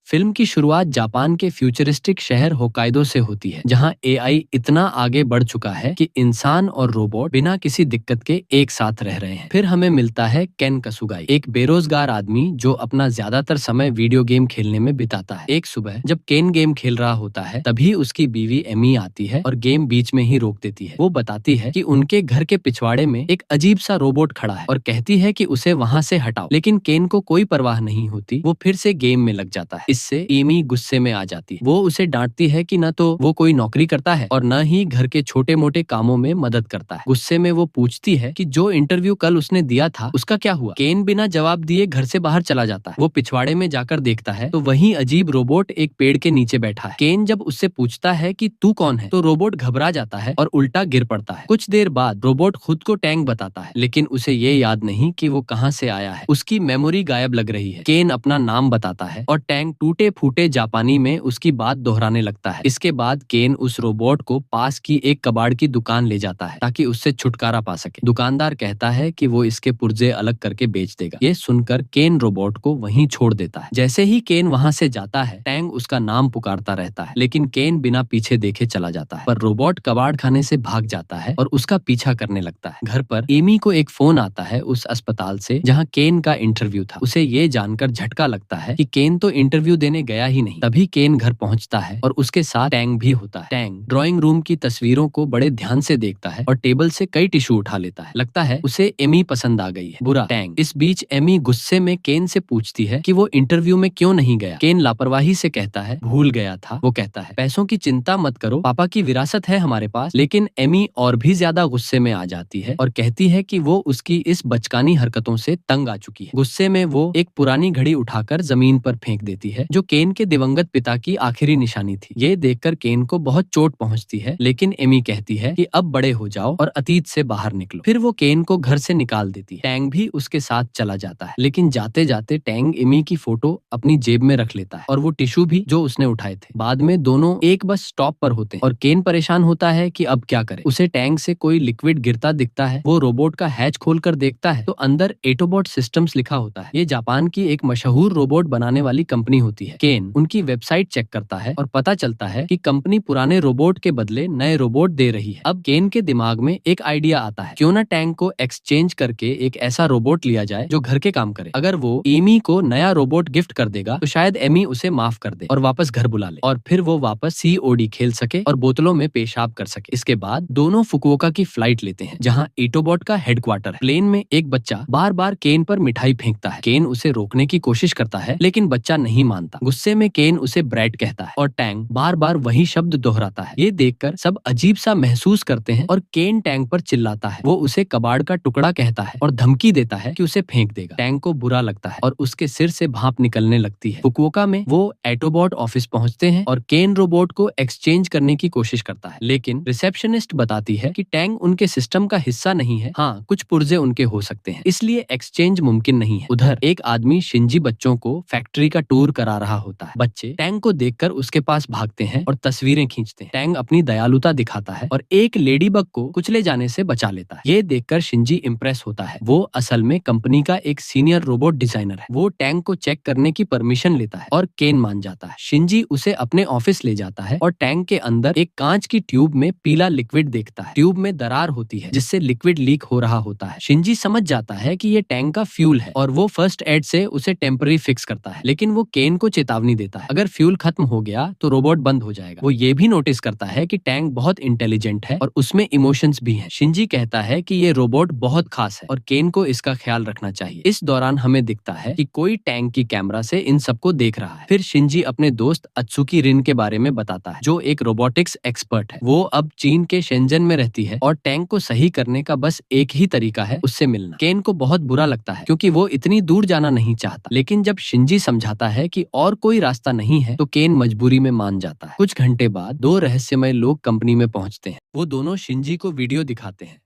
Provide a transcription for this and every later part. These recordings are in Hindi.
फिल्म की शुरुआत जापान के फ्यूचरिस्टिक शहर होकाइडो से होती है, जहां एआई इतना आगे बढ़ चुका है कि इंसान और रोबोट बिना किसी दिक्कत के एक साथ रह रहे हैं। फिर हमें मिलता है केन कसुगाई, एक बेरोजगार आदमी जो अपना ज्यादातर समय वीडियो गेम खेलने में बिताता है। एक सुबह जब केन गेम खेल रहा होता है, तभी उसकी बीवी एमी आती है और गेम बीच में ही रोक देती है। वो बताती है कि उनके घर के पिछवाड़े में एक अजीब सा रोबोट खड़ा है और कहती है कि उसे वहां से हटाओ, लेकिन केन को कोई परवाह नहीं होती। वो फिर से गेम में लग जाता है। इससे एमी गुस्से में आ जाती है। वो उसे डांटती है कि न तो वो कोई नौकरी करता है और न ही घर के छोटे मोटे कामों में मदद करता है। गुस्से में वो पूछती है कि जो इंटरव्यू कल उसने दिया था उसका क्या हुआ। केन बिना जवाब दिए घर से बाहर चला जाता है। वो पिछवाड़े में जाकर देखता है तो वही अजीब रोबोट एक पेड़ के नीचे बैठा है। केन जब उससे पूछता है कि तू कौन है, तो रोबोट घबरा जाता है और उल्टा गिर पड़ता है। कुछ देर बाद रोबोट खुद को टैंक बताता है, लेकिन उसे ये याद नहीं कि वो कहाँ से आया है। उसकी मेमोरी गायब लग रही है। केन अपना नाम बताता है और टैंक टूटे फूटे जापानी में उसकी बात दोहराने लगता है। इसके बाद केन उस रोबोट को पास की एक कबाड़ की दुकान ले जाता है ताकि उससे छुटकारा पा सके। दुकानदार कहता है कि वो इसके पुर्जे अलग करके बेच देगा। ये सुनकर केन रोबोट को वहीं छोड़ देता है। जैसे ही केन वहां से जाता है, टैंग उसका नाम पुकारता रहता है, लेकिन केन बिना पीछे देखे चला जाता है। पर रोबोट कबाड़ खाने से भाग जाता है और उसका पीछा करने लगता है। घर पर एमी को एक फोन आता है उस अस्पताल से जहाँ केन का इंटरव्यू था। उसे ये जानकर झटका लगता है कि केन तो इंटरव्यू देने गया ही नहीं। तभी केन घर पहुंचता है और उसके साथ टैंग भी होता है। टैंग ड्राइंग रूम की तस्वीरों को बड़े ध्यान से देखता है और टेबल से कई टिश्यू उठा लेता है। लगता है उसे एमी पसंद आ गई है। बुरा टैंग। इस बीच एमी गुस्से में केन से पूछती है कि वो इंटरव्यू में क्यों नहीं गया। केन लापरवाही से कहता है भूल गया था। वो कहता है पैसों की चिंता मत करो, पापा की विरासत है हमारे पास। लेकिन एमी और भी ज्यादा गुस्से में आ जाती है और कहती है कि वो उसकी इस बचकानी हरकतों से तंग आ चुकी है। गुस्से में वो एक पुरानी घड़ी उठाकर जमीन पर फेंक देती है, जो केन के दिवंगत पिता की आखिरी निशानी थी। ये देखकर केन को बहुत चोट पहुंचती है, लेकिन एमी कहती है कि अब बड़े हो जाओ और अतीत से बाहर निकलो। फिर वो केन को घर से निकाल देती है। टैंग भी उसके साथ चला जाता है, लेकिन जाते जाते टैंग एमी की फोटो अपनी जेब में रख लेता है और वो टिश्यू भी जो उसने उठाए थे। बाद में दोनों एक बस स्टॉप पर होते हैं और केन परेशान होता है कि अब क्या करे। उसे टैंक से कोई लिक्विड गिरता दिखता है। वो रोबोट का हैच खोलकर देखता है तो अंदर एटोबॉट सिस्टम्स लिखा होता है। ये जापान की एक मशहूर रोबोट बनाने वाली कंपनी होती है। केन उनकी वेबसाइट चेक करता है और पता चलता है कि कंपनी पुराने रोबोट के बदले नए रोबोट दे रही है। अब केन के दिमाग में एक आइडिया आता है, क्यों ना टैंक को एक्सचेंज करके एक ऐसा रोबोट लिया जाए जो घर के काम करे। अगर वो एमी को नया रोबोट गिफ्ट कर देगा तो शायद एमी उसे माफ कर दे और वापस घर बुला ले, और फिर वो वापस सीओडी खेल सके और बोतलों में पेशाब कर सके। इसके बाद दोनों फुकुओका की फ्लाइट लेते हैं, जहां एटोबॉट का हेडक्वार्टर है। प्लेन में एक बच्चा बार बार केन पर मिठाई फेंकता है। केन उसे रोकने की कोशिश करता है, लेकिन बच्चा नहीं मानता। गुस्से में केन उसे ब्रैट कहता है और टैंग बार बार वही शब्द दोहराता है। ये देखकर सब अजीब सा महसूस करते हैं और केन टैंग पर चिल्लाता है। वो उसे कबाड़ का टुकड़ा कहता है और धमकी देता है कि उसे फेंक देगा। टैंग को बुरा लगता है और उसके सिर से भाप निकलने लगती है। फुकुओका में वो एटोबॉट ऑफिस पहुंचते हैं और केन रोबोट को एक्सचेंज करने की कोशिश करता है, लेकिन रिसेप्शनिस्ट बताती है कि टैंग उनके सिस्टम का हिस्सा नहीं है। हाँ, कुछ पुर्जे उनके हो सकते हैं, इसलिए एक्सचेंज मुमकिन नहीं है। उधर एक आदमी शिंजी बच्चों को फैक्ट्री का टूर करा रहा होता है। बच्चे टैंग को देखकर उसके पास भागते हैं और तस्वीरें खींचते हैं। टैंग अपनी दयालुता दिखाता है और एक लेडी बग को कुचले जाने से बचा लेता है। ये देखकर शिंजी इम्प्रेस होता है। वो असल में कंपनी का एक सीनियर रोबोट डिजाइनर है। वो टैंग को चेक करने की परमिशन लेता है और केन मान जाता है। शिंजी उसे अपने ऑफिस ले जाता है और टैंक के अंदर एक कांच की ट्यूब में पीला लिक्विड देखता है। ट्यूब में दरार होती है जिससे लिक्विड लीक हो रहा होता है। शिंजी समझ जाता है कि ये टैंक का फ्यूल है और वो फर्स्ट एड से उसे टेम्पररी फिक्स करता है, लेकिन वो केन को चेतावनी देता है, अगर फ्यूल खत्म हो गया तो रोबोट बंद हो जाएगा। वो ये भी नोटिस करता है कि टैंक बहुत इंटेलिजेंट है और उसमें इमोशंस भी हैं। शिंजी कहता है कि ये रोबोट बहुत खास है और केन को इसका ख्याल रखना चाहिए। इस दौरान हमें दिखता है कि कोई टैंक की कैमरा से इन सबको देख रहा है। फिर शिंजी अपने दोस्त अत्सुकी रिन के बारे में बताता है, जो एक रोबोटिक्स एक्सपर्ट है। वो अब चीन के शेंजन में रहती है और टैंक को सही करने का बस एक ही तरीका है, उससे मिलना। केन को बहुत बुरा लगता है क्योंकि वो इतनी दूर जाना नहीं चाहता, लेकिन जब शिंजी समझाता है कि और कोई रास्ता नहीं है तो केन मजबूरी में मान जाता है। कुछ घंटे बाद दो रहस्यमय लोग कंपनी में पहुंचते हैं। वो दोनों शिंजी को वीडियो दिखाते हैं,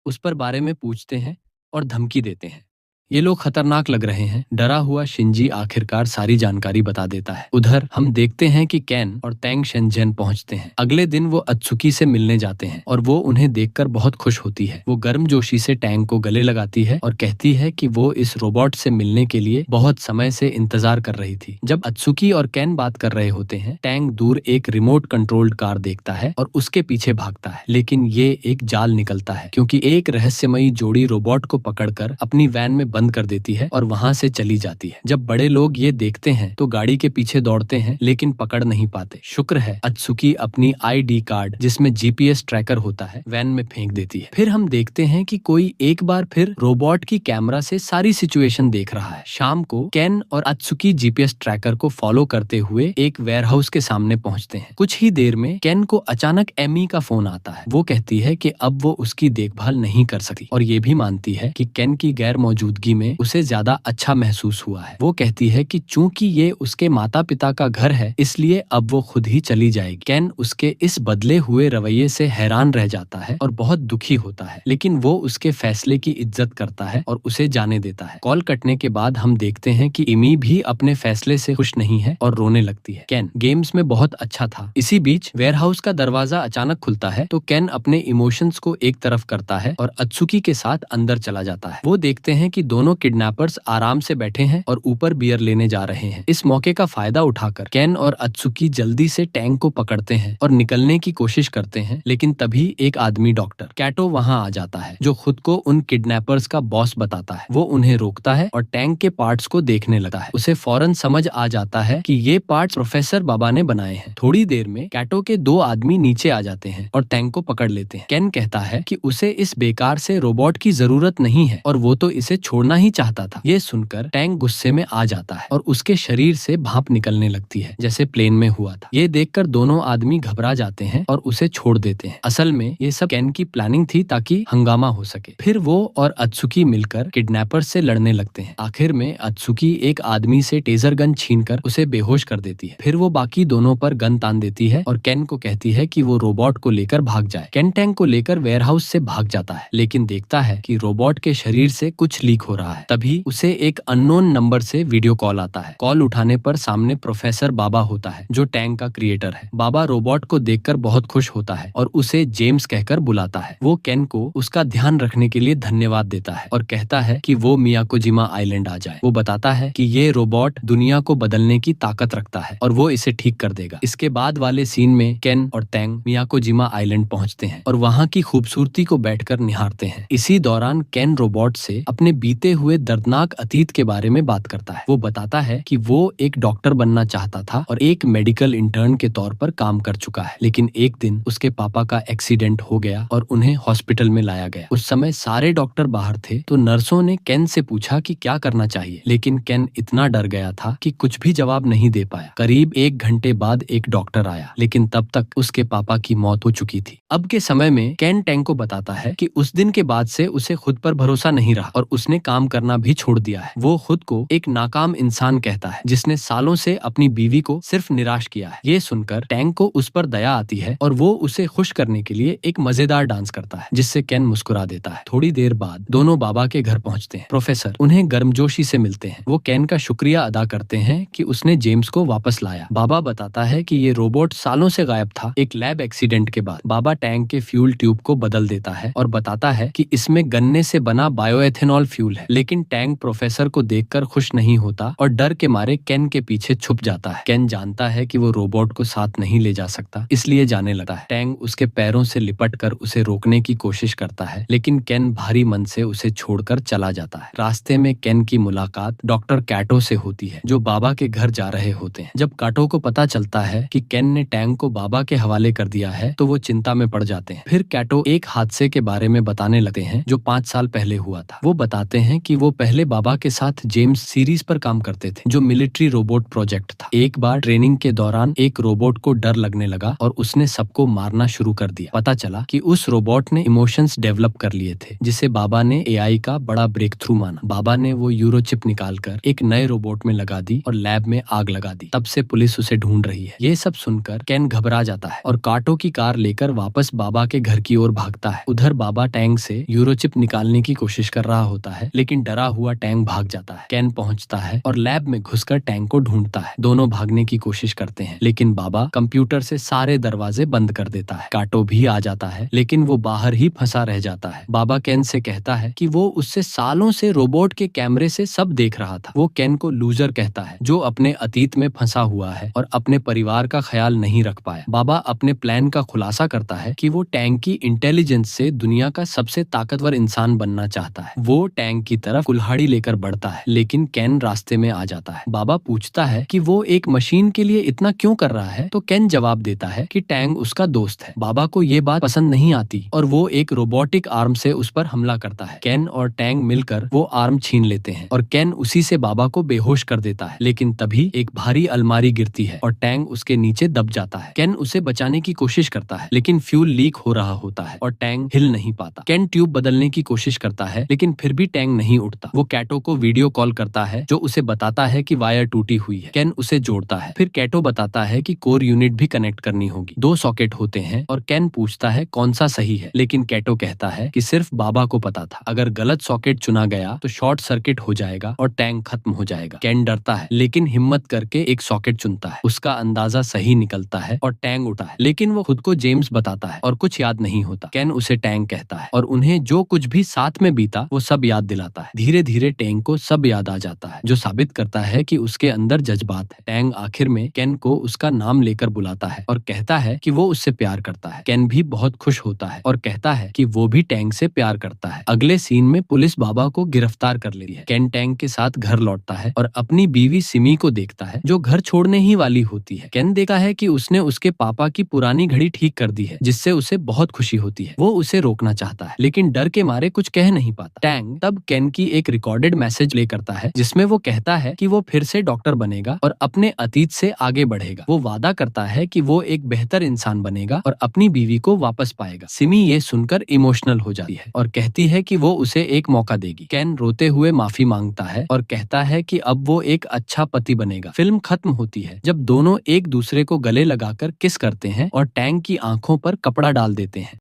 उस पर बारे में पूछते हैं और धमकी देते हैं। ये लोग खतरनाक लग रहे हैं। डरा हुआ शिंजी आखिरकार सारी जानकारी बता देता है। उधर हम देखते हैं कि केन और तैंग शेनजेन पहुंचते हैं। अगले दिन वो अत्सुकी से मिलने जाते हैं और वो उन्हें देखकर बहुत खुश होती है। वो गर्मजोशी से टैंग को गले लगाती है और कहती है कि वो इस रोबोट से मिलने के लिए बहुत समय से इंतजार कर रही थी। जब अत्सुकी और केन बात कर रहे होते हैं, टैंग दूर एक रिमोट कंट्रोल्ड कार देखता है और उसके पीछे भागता है, लेकिन ये एक जाल निकलता है क्योंकि एक रहस्यमयी जोड़ी रोबोट को पकड़कर अपनी वैन में बंद कर देती है और वहां से चली जाती है। जब बड़े लोग ये देखते हैं तो गाड़ी के पीछे दौड़ते हैं, लेकिन पकड़ नहीं पाते। शुक्र है अत्सुकी अपनी आईडी कार्ड जिसमें जीपीएस ट्रैकर होता है वैन में फेंक देती है। फिर हम देखते हैं कि कोई एक बार फिर रोबोट की कैमरा से सारी सिचुएशन देख रहा है। शाम को केन और अत्सुकी जीपीएस ट्रैकर को फॉलो करते हुए एक वेयरहाउस के सामने पहुंचते हैं। कुछ ही देर में केन को अचानक एमी का फोन आता है। वो कहती है कि अब वो उसकी देखभाल नहीं कर सकती और ये भी मानती है कि केन की गैर मौजूदगी में उसे ज्यादा अच्छा महसूस हुआ है। वो कहती है कि चूंकि ये उसके माता पिता का घर है, इसलिए अब वो खुद ही चली जाएगी। केन उसके इस बदले हुए रवैये से हैरान रह जाता है और बहुत दुखी होता है, लेकिन वो उसके फैसले की इज्जत करता है और उसे जाने देता है। कॉल कटने के बाद हम देखते हैं कि इमी भी अपने फैसले से खुश नहीं है और रोने लगती है। केन गेम्स में बहुत अच्छा था। इसी बीच वेयरहाउस का दरवाजा अचानक खुलता है तो केन अपने इमोशंस को एक तरफ करता है और अत्सुकी के साथ अंदर चला जाता है। वो देखते हैं कि दोनों किडनैपर्स आराम से बैठे हैं और ऊपर बियर लेने जा रहे हैं। इस मौके का फायदा उठाकर केन और अत्सुकी जल्दी से टैंक को पकड़ते हैं और निकलने की कोशिश करते हैं, लेकिन तभी एक आदमी डॉक्टर कैटो वहां आ जाता है जो खुद को उन किडनैपर्स का बॉस बताता है। वो उन्हें रोकता है और टैंक के पार्ट्स को देखने लगता है। उसे फौरन समझ आ जाता है कि ये पार्ट्स प्रोफेसर बाबा ने बनाए हैं। थोड़ी देर में कैटो के दो आदमी नीचे आ जाते हैं और टैंक को पकड़ लेते हैं। केन कहता है कि उसे इस बेकार से रोबोट की जरूरत नहीं है और वो तो इसे छोड़ना ही चाहता था। ये सुनकर टैंक गुस्से में आ जाता है और उसके शरीर से भाप निकलने लगती है जैसे प्लेन में हुआ था। ये देखकर दोनों आदमी घबरा जाते हैं और उसे छोड़ देते हैं। असल में ये सब केन की प्लानिंग थी ताकि हंगामा हो सके। फिर वो और अत्सुकी मिलकर किडनैपर्स से लड़ने लगते हैं। आखिर में अत्सुकी एक आदमी से टेजर गन छीनकर उसे बेहोश कर देती है। फिर वो बाकी दोनों पर गन तान देती है और केन को कहती है कि वो रोबोट को लेकर भाग जाए। केन टैंक को लेकर वेयरहाउस से भाग जाता है, लेकिन देखता है कि रोबोट के शरीर से कुछ लीक हो रहा है। तभी उसे एक अननोन नंबर से वीडियो कॉल आता है। कॉल उठाने पर सामने प्रोफेसर बाबा होता है जो टैंक का क्रिएटर है। बाबा रोबोट को देखकर बहुत खुश होता है और उसे जेम्स कहकर बुलाता है। वो केन को उसका ध्यान रखने के लिए धन्यवाद देता है और कहता है कि वो मियाकोजिमा आइलैंड आ जाए। वो बताता है कि ये रोबोट दुनिया को बदलने की ताकत रखता है और वो इसे ठीक कर देगा। इसके बाद वाले सीन में केन और तैंग मियाकोजिमा आइलैंड पहुंचते हैं और वहां की खूबसूरती को बैठकर निहारते हैं। इसी दौरान केन रोबोट से अपने बीते हुए दर्दनाक अतीत के बारे में बात करता है। वो बताता है कि वो एक डॉक्टर बनना चाहता था और एक मेडिकल इंटर्न के तौर पर काम कर चुका है, लेकिन एक दिन उसके पापा का एक्सीडेंट हो गया और उन्हें हॉस्पिटल में लाया गया। उस समय सारे डॉक्टर बाहर थे तो नर्सों ने केन से पूछा कि क्या करना चाहिए, लेकिन केन इतना डर गया था कि कुछ भी जवाब नहीं दे पाया। करीब 1 घंटे बाद एक डॉक्टर आया, लेकिन तब तक उसके पापा की मौत हो चुकी थी। अब के समय में केन टैंक को बताता है कि उस दिन के बाद से उसे खुद पर भरोसा नहीं रहा और उसने काम करना भी छोड़ दिया है। वो खुद को एक नाकाम इंसान कहता है जिसने सालों से अपनी बीवी को सिर्फ निराश किया है। ये सुनकर टैंक को उस पर दया आती है और वो उसे खुश करने के लिए एक मजेदार डांस करता है जिससे केन मुस्कुरा देता है। थोड़ी देर बाद दोनों बाबा के घर पहुंचते हैं। प्रोफेसर उन्हें गर्मजोशी से मिलते हैं। वो केन का शुक्रिया अदा करते हैं कि उसने जेम्स को वापस लाया। बाबा बताता है कि ये रोबोट सालों से गायब था। एक लैब एक्सीडेंट के बाद बाबा टैंक के फ्यूल ट्यूब को बदल देता है और बताता है कि इसमें गन्ने से बना बायोएथेनॉल फ्यूल है, लेकिन टैंक प्रोफेसर को देखकर खुश नहीं होता और डर के मारे केन के पीछे छुप जाता है। केन जानता है कि वो रोबोट को साथ नहीं ले जा सकता, इसलिए जाने लगता है। टैंक उसके पैरों से लिपटकर उसे रोकने की कोशिश करता है, लेकिन केन भारी मन से उसे छोड़कर चला जाता है। रास्ते में केन की मुलाकात डॉक्टर कैटो से होती है जो बाबा के घर जा रहे होते हैं। जब कैटो को पता चलता है कि केन ने टैंक को बाबा के हवाले कर दिया है तो वो चिंता में पड़ जाते हैं। फिर कैटो एक हादसे के बारे में बताने लगते हैं जो 5 साल पहले हुआ था। वो बताते हैं कि वो पहले बाबा के साथ जेम्स सीरीज पर काम करते थे जो मिलिट्री रोबोट प्रोजेक्ट था। एक बार ट्रेनिंग के दौरान एक रोबोट को डर लगने लगा और उसने सबको मारना शुरू कर दिया। पता चला कि उस रोबोट ने इमोशंस डेवलप कर लिए थे जिसे बाबा ने एआई का बड़ा ब्रेक थ्रू माना। बाबा ने वो यूरोचिप निकालकर एक नए रोबोट में लगा दी और लैब में आग लगा दी। तब से पुलिस उसे ढूंढ रही है। ये सब सुनकर केन घबरा जाता है और काटो की कार लेकर वापस बाबा के घर की ओर भागता है। उधर बाबा टैंक से यूरोचिप निकालने की कोशिश कर रहा होता है, लेकिन डरा हुआ टैंग भाग जाता है। कैन पहुंचता है और लैब में घुसकर टैंग को ढूंढता है। दोनों भागने की कोशिश करते हैं, लेकिन बाबा कंप्यूटर से सारे दरवाजे बंद कर देता है। काटो भी आ जाता है, लेकिन वो बाहर ही फंसा रह जाता है। बाबा कैन से कहता है कि वो उससे सालों से रोबोट के कैमरे से सब देख रहा था। वो कैन को लूजर कहता है, जो अपने अतीत में फंसा हुआ है और अपने परिवार का ख्याल नहीं रख पाया। बाबा अपने प्लान का खुलासा करता है कि वो टैंग की इंटेलिजेंस से दुनिया का सबसे ताकतवर इंसान बनना चाहता है। वो टैंग की तरफ कुल्हाड़ी लेकर बढ़ता है, लेकिन कैन रास्ते में आ जाता है। बाबा पूछता है कि वो एक मशीन के लिए इतना क्यों कर रहा है, तो कैन जवाब देता है कि टैंग उसका दोस्त है। बाबा को ये बात पसंद नहीं आती और वो एक रोबोटिक आर्म से उस पर हमला करता है। कैन और टैंग मिलकर वो आर्म छीन लेते हैं और कैन उसी से बाबा को बेहोश कर देता है। लेकिन तभी एक भारी अलमारी गिरती है और टैंग उसके नीचे दब जाता है। कैन उसे बचाने की कोशिश करता है, लेकिन फ्यूल लीक हो रहा होता है और टैंग हिल नहीं पाता। कैन ट्यूब बदलने की कोशिश करता है, लेकिन फिर भी टैंग नहीं उठता। वो कैटो को वीडियो कॉल करता है, जो उसे बताता है कि वायर टूटी हुई है। कैन उसे जोड़ता है। फिर कैटो बताता है कि कोर यूनिट भी कनेक्ट करनी होगी। 2 सॉकेट होते हैं और कैन पूछता है कौन सा सही है, लेकिन कैटो कहता है कि सिर्फ बाबा को पता था। अगर गलत सॉकेट चुना गया तो शॉर्ट सर्किट हो जाएगा और टैंक खत्म हो जाएगा। कैन डरता है, लेकिन हिम्मत करके एक सॉकेट चुनता है। उसका अंदाजा सही निकलता है और टैंक उठा है, लेकिन वो खुद को जेम्स बताता है और कुछ याद नहीं होता। कैन उसे टैंक कहता है और उन्हें जो कुछ भी साथ में बीता वो सब याद दिलाता है। धीरे धीरे टैंक को सब याद आ जाता है, जो साबित करता है कि उसके अंदर जज्बात है। टैंक आखिर में कैन को उसका नाम लेकर बुलाता है और कहता है कि वो उससे प्यार करता है। कैन भी बहुत खुश होता है और कहता है कि वो भी टैंक से प्यार करता है। अगले सीन में पुलिस बाबा को गिरफ्तार कर लेती है। कैन टैंक के साथ घर लौटता है और अपनी बीवी सिमी को देखता है, जो घर छोड़ने ही वाली होती है। कैन देखा है कि उसने उसके पापा की पुरानी घड़ी ठीक कर दी है, जिससे उसे बहुत खुशी होती है। वो उसे रोकना चाहता है, लेकिन डर के मारे कुछ कह नहीं पाता। टैंक तब कैन की एक रिकॉर्डेड मैसेज प्ले करता है, जिसमें वो कहता है कि वो फिर से डॉक्टर बनेगा और अपने अतीत से आगे बढ़ेगा। वो वादा करता है कि वो एक बेहतर इंसान बनेगा और अपनी बीवी को वापस पाएगा। सिमी ये सुनकर इमोशनल हो जाती है और कहती है कि वो उसे एक मौका देगी। कैन रोते हुए माफी मांगता है और कहता है कि अब वो एक अच्छा पति बनेगा। फिल्म खत्म होती है जब दोनों एक दूसरे को गले लगाकर किस करते हैं और टैंक की आंखों पर कपड़ा डाल देते हैं।